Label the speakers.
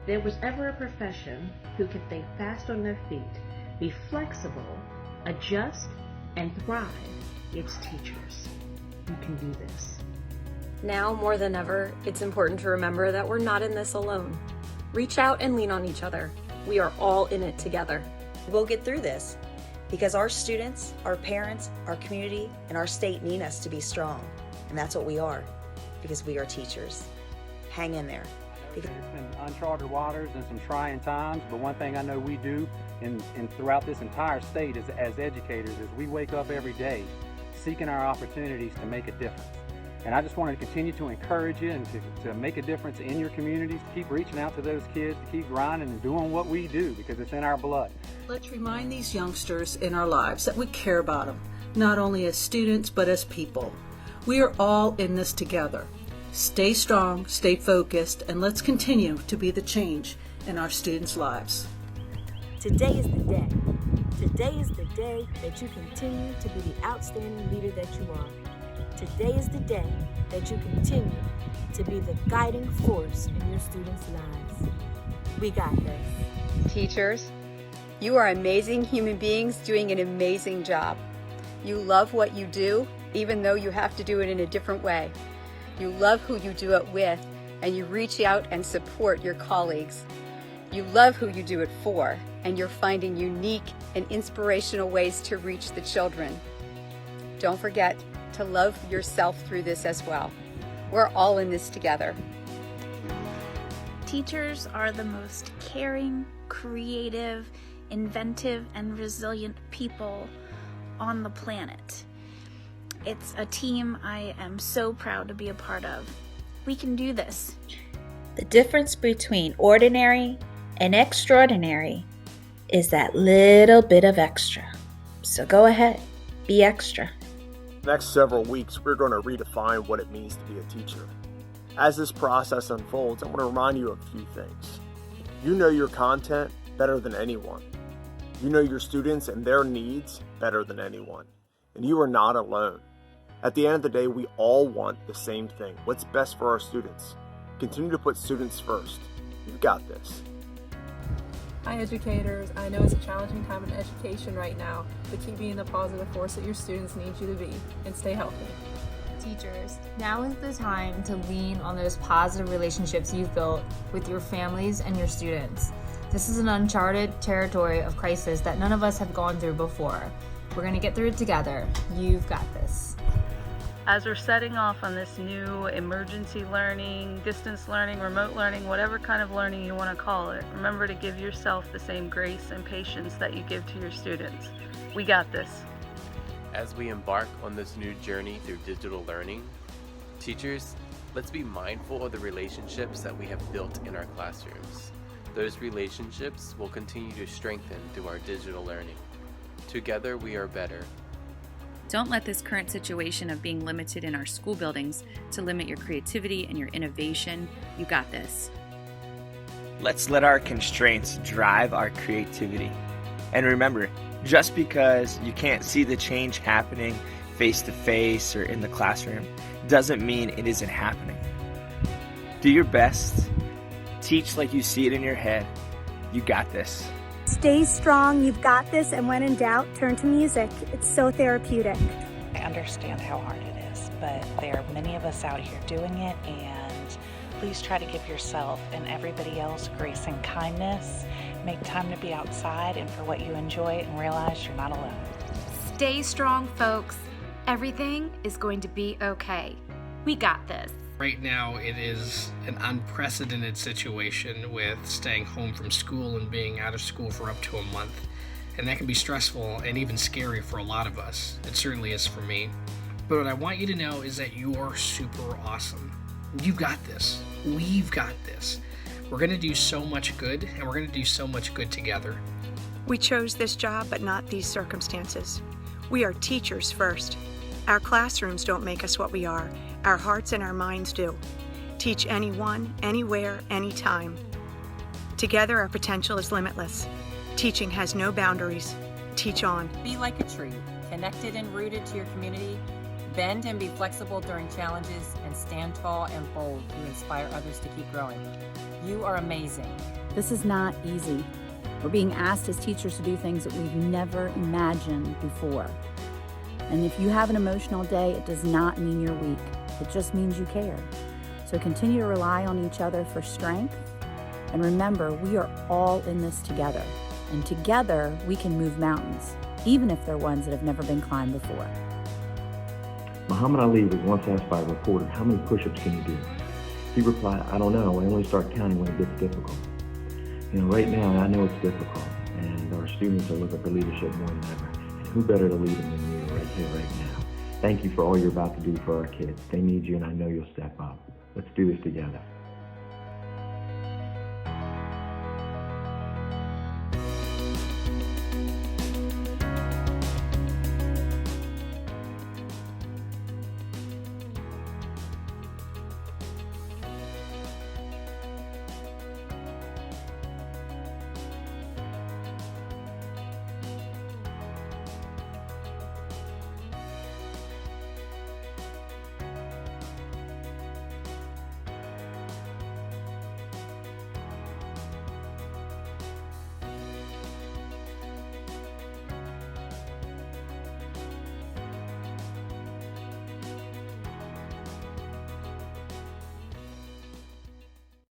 Speaker 1: there was ever a profession who could think fast on their feet, be flexible, adjust, and thrive, it's teachers. You can do this.
Speaker 2: Now more than ever, it's important to remember that we're not in this alone. Reach out and lean on each other. We are all in it together.
Speaker 3: We'll get through this because our students, our parents, our community, and our state need us to be strong. And that's what we are, because we are teachers. Hang in there.
Speaker 4: It's been uncharted waters and some trying times, but one thing I know we do and throughout this entire state as educators is we wake up every day seeking our opportunities to make a difference. And I just want to continue to encourage you and to make a difference in your communities, to keep reaching out to those kids, to keep grinding and doing what we do because it's in our blood.
Speaker 5: Let's remind these youngsters in our lives that we care about them, not only as students, but as people. We are all in this together. Stay strong, stay focused, and let's continue to be the change in our students' lives.
Speaker 6: Today is the day. Today is the day that you continue to be the outstanding leader that you are. Today is the day that you continue to be the guiding force in your students' lives. We got this.
Speaker 2: Teachers, you are amazing human beings doing an amazing job. You love what you do, even though you have to do it in a different way. You love who you do it with, and you reach out and support your colleagues. You love who you do it for, and you're finding unique and inspirational ways to reach the children. Don't forget to love yourself through this as well. We're all in this together.
Speaker 7: Teachers are the most caring, creative, inventive, and resilient people on the planet. It's a team I am so proud to be a part of. We can do this.
Speaker 8: The difference between ordinary and extraordinary is that little bit of extra. So go ahead, be extra.
Speaker 9: Next several weeks, we're going to redefine what it means to be a teacher. As this process unfolds, I want to remind you of a few things. You know your content better than anyone. You know your students and their needs better than anyone. And you are not alone. At the end of the day, we all want the same thing. What's best for our students? Continue to put students first. You've got this.
Speaker 10: Hi educators, I know it's a challenging time in education right now, but keep being the positive force that your students need you to be, and stay healthy.
Speaker 11: Teachers, now is the time to lean on those positive relationships you've built with your families and your students. This is an uncharted territory of crisis that none of us have gone through before. We're going to get through it together. You've got this.
Speaker 12: As we're setting off on this new emergency learning, distance learning, remote learning, whatever kind of learning you want to call it, remember to give yourself the same grace and patience that you give to your students. We got this.
Speaker 13: As we embark on this new journey through digital learning, teachers, let's be mindful of the relationships that we have built in our classrooms. Those relationships will continue to strengthen through our digital learning. Together we are better.
Speaker 14: Don't let this current situation of being limited in our school buildings to limit your creativity and your innovation. You got this.
Speaker 15: Let's let our constraints drive our creativity. And remember, just because you can't see the change happening face to face or in the classroom doesn't mean it isn't happening. Do your best. Teach like you see it in your head. You got this.
Speaker 16: Stay strong, you've got this, and when in doubt, turn to music. It's so therapeutic.
Speaker 17: I understand how hard it is, but there are many of us out here doing it, and please try to give yourself and everybody else grace and kindness. Make time to be outside and for what you enjoy, and realize you're not alone.
Speaker 18: Stay strong, folks. Everything is going to be okay. We got this.
Speaker 19: Right now, it is an unprecedented situation with staying home from school and being out of school for up to a month. And that can be stressful and even scary for a lot of us. It certainly is for me. But what I want you to know is that you're super awesome. You've got this. We've got this. We're going to do so much good, and we're going to do so much good together.
Speaker 20: We chose this job, but not these circumstances. We are teachers first. Our classrooms don't make us what we are. Our hearts and our minds do. Teach anyone, anywhere, anytime. Together, our potential is limitless. Teaching has no boundaries. Teach on.
Speaker 3: Be like a tree, connected and rooted to your community.
Speaker 21: Bend and be flexible during challenges and stand tall and bold to inspire others to keep growing. You are amazing.
Speaker 22: This is not easy. We're being asked as teachers to do things that we've never imagined before. And if you have an emotional day, it does not mean you're weak. It just means you care. So continue to rely on each other for strength. And remember, we are all in this together. And together, we can move mountains, even if they're ones that have never been climbed before.
Speaker 23: Muhammad Ali was once asked by a reporter, how many push-ups can you do? He replied, I don't know, I only start counting when it gets difficult. You know, right now, I know it's difficult, and our students are looking for leadership more than ever. And who better to lead them than you right here, right now? Thank you for all you're about to do for our kids. They need you, and I know you'll step up. Let's do this together.